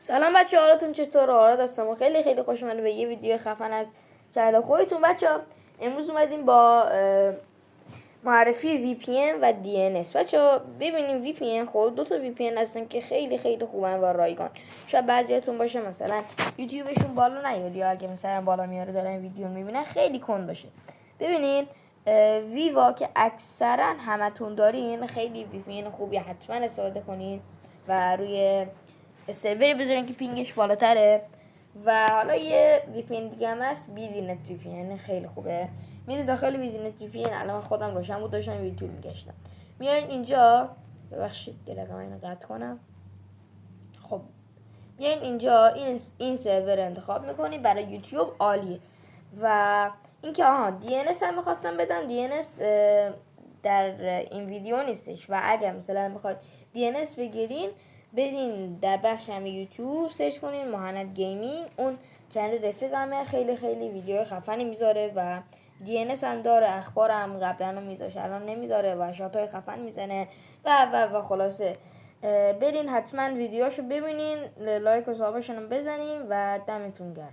سلام بچه، حالتون چطوره؟ آراد هستم و خیلی خوش اومدید به یه ویدیو خفن از چنل خودتون. بچه امروز اومدیم با معرفی VPN و DNS. بچه ببینیم VPN خب دو تا VPN هستن که خیلی خوبن و رایگان. شاید بعضیاتون باشه مثلا یوتیوبشون بالا نیاد یا اگه مثلا بالا میاره دارن ویدیو میبینن خیلی کند باشه. ببینین ویوا که اکثرا همتون دارین خیلی VPN خوبی، حتما استفاده کنین و روی سروری بذارین که پینگش بالاتره. و حالا یه VPN دیگه هم هست، بیدینت VPN، خیلی خوبه. میرین داخل بیدینت VPN. الان خودم روشن بود داشتم یوتیوب میگشتم. میاین اینجا، ببخشید دلقم اینو قطع کنم. خب میاین اینجا این سرور انتخاب میکنید برای یوتیوب، عالیه. و اینکه DNS هم میخواستم بدم، DNS در این ویدیو نیستش. و اگر مثلا میخواید DNS بگیرین برین در بخش همه یوتیوب سرچ کنین مهند گیمینگ، اون چنل رفیقمه، خیلی ویدیو خفنی میذاره و DNS هم داره، اخبار هم قبلا میذاشه الان نمیذاره و شاتای خفن میزنه و خلاصه برین حتما ویدیوشو ببینین، لایک و صاحبشون بزنین و دمتون گرم.